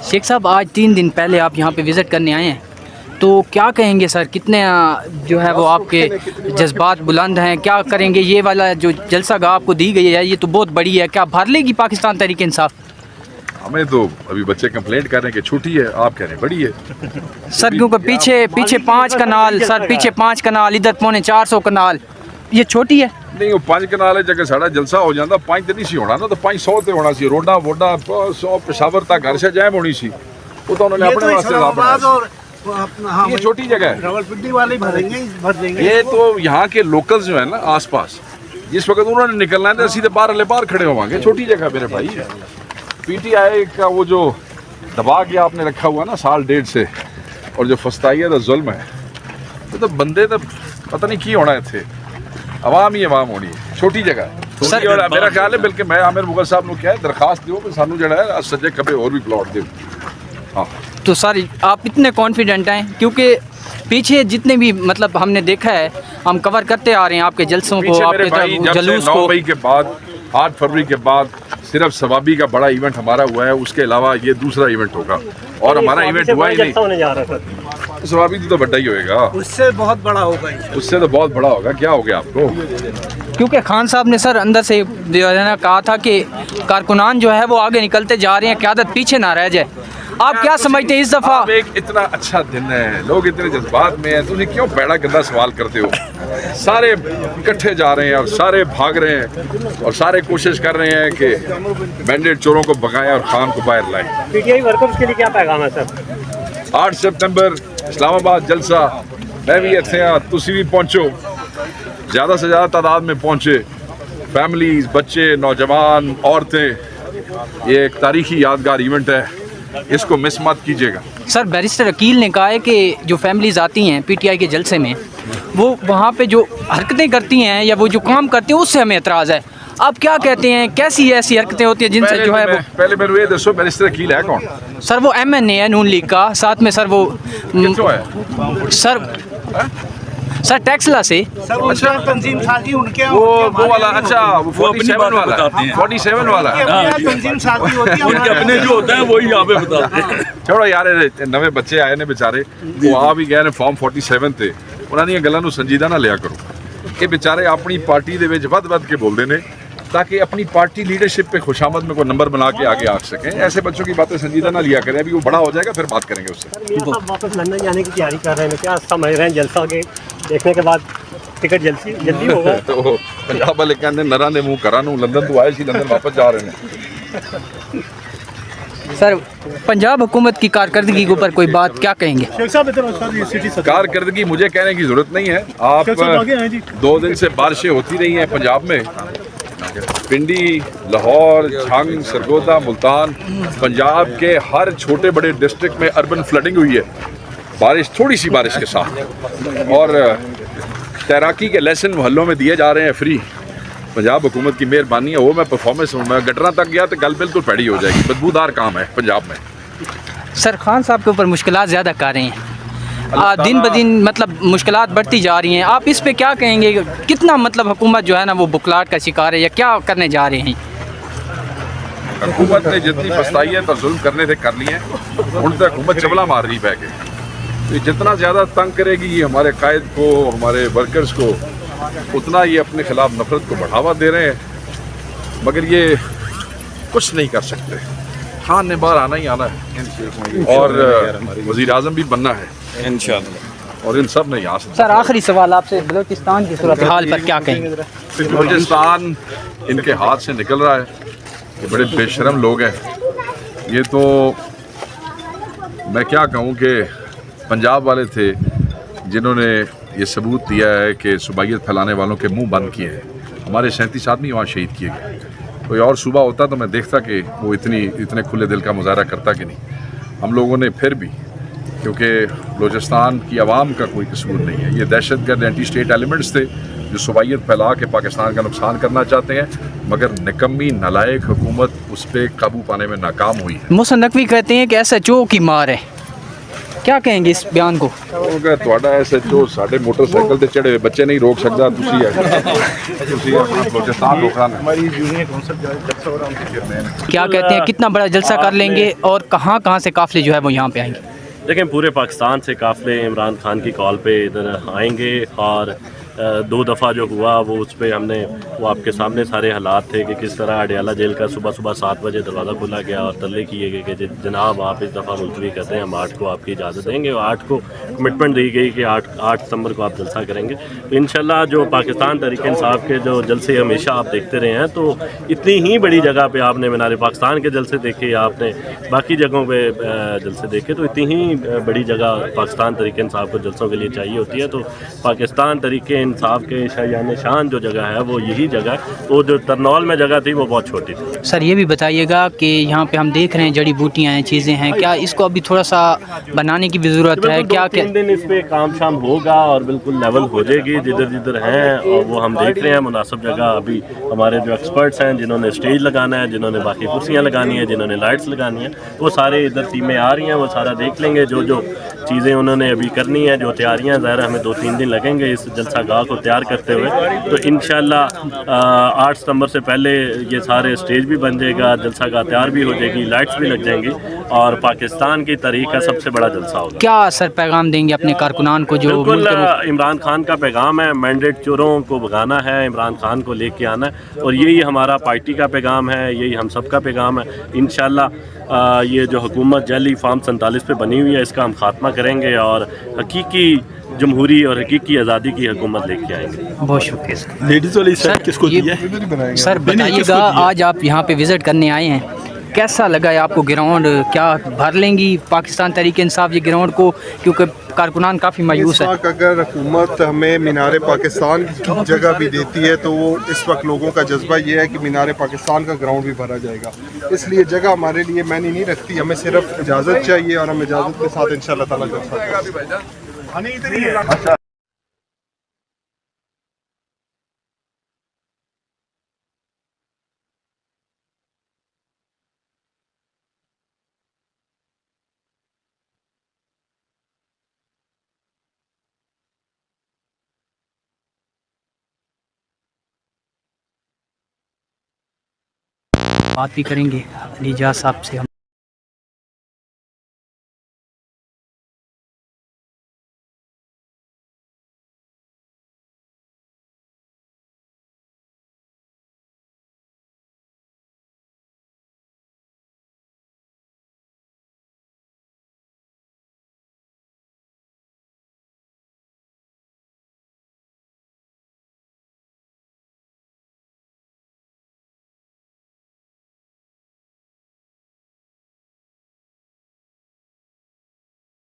शेख साहब, आज 3 दिन पहले आप यहाँ पे विज़िट करने आए हैं, तो क्या कहेंगे सर, कितने जो है वो आपके जज्बात बुलंद हैं? क्या करेंगे? ये वाला जो जलसागाह आपको दी गई है, ये तो बहुत बड़ी है, क्या भर लेगी पाकिस्तान तहरीक इंसाफ? हमें तो अभी बच्चे कंप्लेंट कर रहे हैं कि छोटी है, आप कह रहे हैं बड़ी है। सर क्योंकि पीछे 5 कनाल, सर पीछे 5 कनाल, इधर 450 कनाल, ये छोटी है। नहीं, वो 5 कनाल है, जगह साड़ा जलसा हो जाता 5 तो नहीं सी होना ना, तो 500 तो होना सी। रोडा वोडा 100 पेशावर तक घर से जैम होनी सी, वो तो उन्होंने अपने वास्ते। ये छोटी जगह है, रावलपिंडी वाले भर देंगे। ये तो यहाँ के लोकल्स जो है ना आसपास, जिस वक्त उन्होंने निकलना है तो सीधे बाहर खड़े होंगे। छोटी जगह मेरे भाई, पीटीआई का वो जो दबा के आपने रखा हुआ ना साल 1.5 से, और जो फस्ताई है तो जुल्म है, तो बंदे तो पता नहीं की होना है थे, आवाम ही आवाम होनी है। छोटी जगह सर, और मेरा ख्याल है बल्कि मैं आमिर मुगल साहब को क्या है दरखास्त दो कि सानू जड़ा है सज्जे खबे और भी प्लॉट दो। हाँ, तो सर आप इतने कॉन्फिडेंट हैं? क्योंकि पीछे जितने भी मतलब हमने देखा है, हम कवर करते आ रहे हैं आपके जलसों को, आपके जलूस को। 9 मई के बाद 8 फरवरी के बाद सिर्फ सवाबी का बड़ा इवेंट हमारा हुआ है, उसके अलावा ये दूसरा इवेंट होगा, और हमारा इवेंट हुआ ही नहीं। सवाबी तो बड़ा ही होएगा, उससे बहुत बड़ा होगा, उससे तो बहुत बड़ा होगा। क्या हो गया आपको? क्योंकि खान साहब ने सर अंदर से जो है ना कहा था कि कारकुनान जो है वो आगे निकलते जा रहे हैं, क़यादत पीछे ना रह जाए। आप क्या समझते हैं इस दफ़ा? एक इतना अच्छा दिन है, लोग इतने जज्बात में हैं, तुम क्यों बड़ा गंदा सवाल करते हो? सारे इकट्ठे जा रहे हैं और सारे भाग रहे हैं और सारे कोशिश कर रहे हैं कि बैंडेड चोरों को भगाएं और खान को बाहर लाएं। पीटीआई वर्कर्स के लिए क्या पैगाम है सर? 8 सितंबर इस्लामाबाद जलसा, मैं भी इत्थे हाँ, तुसी भी पहुँचो, ज़्यादा से ज़्यादा तादाद में पहुँचे, फैमिलीज, बच्चे, नौजवान, औरतें। ये एक तारीखी यादगार इवेंट है, इसको मिस मत कीजिएगा। सर बैरिस्टर अकील ने कहा है कि जो फैमिलीज आती हैं पीटीआई के जलसे में, वो वहाँ पे जो हरकतें करती हैं या वो जो काम करती हैं उससे हमें एतराज़ है। आप क्या कहते हैं, कैसी ऐसी हरकतें होती हैं जिनसे जो है वो? पहले मेरे ये दसो, बैरिस्टर अकील है कौन? सर वो MNA है नून लीग का, साथ में सर वो है? सर टैक्सला से। अच्छा, तंजीम साथी उनके वो वाला, अच्छा वो 47 वाला, 47 वाला तंजीम साथी होती है, उनके अपने जो होते हैं वही यहाँ पे बताते हैं। छोड़ो यार, नवे बच्चे आए ने बेचारे, वो आ भी गए ने फॉर्म 47 ते, उन्हां दी गल्लां नूं संजीदा ना लिया करो। ये बेचारे अपनी पार्टी दे विच वध के बोलते ने ताकि अपनी पार्टी लीडरशिप पे खुशामद में कोई नंबर बना के आगे आ सकें। ऐसे बच्चों की बातें संजीदा ना लिया करें, अभी वो बड़ा हो जाएगा फिर बात करेंगे उससे। वापस लंदन जाने की तैयारी कर रहे हैं, क्या समझ रहे हैं जलसा के देखने के बाद टिकट जल्दी होगा? तो पंजाब वाले कहते नरा ने मुंह करा नूं, लंदन तो आए सी, लंदन वापस जा रहे हैं। सर पंजाब हुकूमत की कारकर्दगी के ऊपर कोई बात क्या कहेंगे? कारकर्दगी मुझे कहने की जरूरत नहीं है। आप 2 दिन से बारिशें होती रही हैं पंजाब में, पिंडी, लाहौर, छंग, सरगोदा, मुल्तान, पंजाब के हर छोटे बड़े डिस्ट्रिक्ट में अर्बन फ्लडिंग हुई है, बारिश, थोड़ी सी बारिश के साथ। और तैराकी के लेसन मोहल्लों में दिए जा रहे हैं फ्री। पंजाब हुकूमत की मेहरबानी है, वो मैं परफॉर्मेंस हूँ। मैं गटरा तक गया तो गल बिल्कुल पैड़ी हो जाएगी, बदबूदार काम है पंजाब में। सर खान साहब के ऊपर मुश्किलात ज़्यादा कर रहे हैं, दिन ब दिन मतलब मुश्किलात बढ़ती जा रही हैं। आप इस पे क्या कहेंगे? कितना मतलब हुकूमत जो है ना वो बुखलाहट का शिकार है, या क्या करने जा रहे हैं? हुकूमत ने जितनी फस्ताई है तो जुल्म करने थे कर लिए हैं, उन तक हुकूमत चबला मार रही बह के। तो जितना ज़्यादा तंग करेगी हमारे कायद को, हमारे वर्कर्स को, उतना ये अपने खिलाफ नफरत को बढ़ावा दे रहे हैं। मगर ये कुछ नहीं कर सकते, खान ने बाहर आना ही आना है, और वज़ीर आज़म भी बनना है इंशाअल्लाह, और इन सब ने यहाँ से। सर आखिरी सवाल आपसे, बलूचिस्तान की सूरत हाल पर क्या कहेंगे? बलूचिस्तान इनके हाथ से निकल रहा है, ये बड़े बेशरम लोग हैं। ये तो मैं क्या कहूँ कि पंजाब वाले थे जिन्होंने ये सबूत दिया है कि सूबाइयत फैलाने वालों के मुंह बंद किए हैं। हमारे 37 आदमी वहाँ शहीद किए गए। कोई और सूबा होता तो मैं देखता कि वो इतने खुले दिल का मुजाहरा करता कि नहीं। हम लोगों ने फिर भी, क्योंकि बलूचिस्तान की आवाम का कोई कसूर नहीं है, ये दहशतगर्द एंटी स्टेट एलिमेंट्स थे जो सूबाइयत फैला के पाकिस्तान का नुकसान करना चाहते हैं, मगर निकम्मी नालायक हुकूमत उस पर काबू पाने में नाकाम हुई है। मोहसिन नकवी कहते हैं कि SHO की मार है। क्या कहेंगे इस बयान को? ਉਹ ਕਹੇ ਤੁਹਾਡਾ SHO ਸਾਡੇ ਮੋਟਰਸਾਈਕਲ ਤੇ ਚੜੇ ਹੋਏ ਬੱਚੇ ਨਹੀਂ ਰੋਕ ਸਕਦਾ, ਤੁਸੀਂ ਆਪਣਾ ਬਲੋਚਿਸਤਾਨ ਰੋਕਣਾ है। हमारी यूनियन कौंसिल जलसा हो रहा है, उनके चेयरमैन है। क्या कहते हैं, कितना बड़ा जलसा कर लेंगे और कहाँ से काफिले जो है वो यहाँ पे आएंगे? देखें, पूरे पाकिस्तान से काफ़िले इमरान खान की कॉल पे इधर आएंगे और 2 दफ़ा जो हुआ वो उस पर हमने वो आपके सामने सारे हालात थे कि किस तरह अडयाला जेल का सुबह 7 बजे दरवाज़ा खोला गया और तल्ले किए गए कि जनाब आप इस दफ़ा मुलतवी करते हैं, हम 8 को आपकी इजाज़त देंगे और 8 को कमिटमेंट दी गई कि 8 सितंबर को आप जलसा करेंगे। तो इंशाल्लाह जो पाकिस्तान तहरीक इंसाफ के जो जलसे हमेशा आप देखते रहे हैं, तो इतनी ही बड़ी जगह पर आपने मीनार पाकिस्तान के जलसे देखे, आपने बाकी जगहों पर जलसे देखे, तो इतनी ही बड़ी जगह पाकिस्तान तहरीक इंसाफ को जलसों के लिए चाहिए होती है। तो पाकिस्तान तहरीक इंसाफ के शायान शान जो जगह है वो यही जगह है। वो जो तरनौल में जगह थी वो बहुत छोटी थी। सर ये भी बताइएगा कि यहाँ पे हम देख रहे हैं जड़ी बूटियाँ हैं, चीज़ें हैं, क्या इसको अभी थोड़ा सा बनाने की भी ज़रूरत है? क्या 2-3 दिन इस पर काम शाम होगा और बिल्कुल लेवल हो जाएगी जिधर जिधर हैं, और वो हम देख रहे हैं मुनासिब जगह। अभी हमारे जो एक्सपर्ट्स हैं जिन्होंने स्टेज लगाना है, जिन्होंने बाकी कुर्सियाँ लगानी है, जिन्होंने लाइट्स लगानी है, वो सारे इधर टीमें आ रही हैं, वो सारा देख लेंगे। जो चीज़ें उन्होंने अभी करनी है, जो तैयारियाँ, ज़ाहिर हमें 2-3 दिन लगेंगे इस जलसा गाह को तैयार करते हुए। तो इंशाल्लाह 8 सितंबर से पहले ये सारे स्टेज भी बन जाएगा, जलसा गाह तैयार भी हो जाएगी, लाइट्स भी लग जाएंगी और पाकिस्तान की तारीख का सबसे बड़ा जलसा होगा। क्या सर पैगाम देंगे अपने कारकुनान को? जो बिल्कुल इमरान खान का पैगाम है, मैंडेट चोरों को भगाना है, इमरान खान को लेके आना है, और यही हमारा पार्टी का पैगाम है, यही हम सब का पैगाम है। इंशाल्लाह ये जो हुकूमत जाली फार्म 47 पे बनी हुई है, इसका हम खात्मा करेंगे और हकीकी जमहूरी और हकीकी आज़ादी की हुकूमत लेके आएंगे। बहुत शुक्रिया सर। लेडीज वाली साइड किसको दी है? सर बताइएगा, आज आप यहाँ पे विज़िट करने आए हैं, कैसा लगा है आपको ग्राउंड? क्या भर लेंगी पाकिस्तान तहरीक इंसाफ ये ग्राउंड को, क्योंकि कारकुनान काफ़ी मायूस है? इस वक्त अगर हुकूमत हमें मीनार पाकिस्तान की जगह भी देती है तो वो इस वक्त लोगों का जज्बा ये है कि मीनार पाकिस्तान का ग्राउंड भी भरा जाएगा। इसलिए जगह हमारे लिए मायने नहीं रखती, हमें सिर्फ इजाज़त चाहिए और हम इजाज़त के साथ इंशाअल्लाह ताला जलसा करेंगे। बात भी करेंगे अली जाज साहब से हम।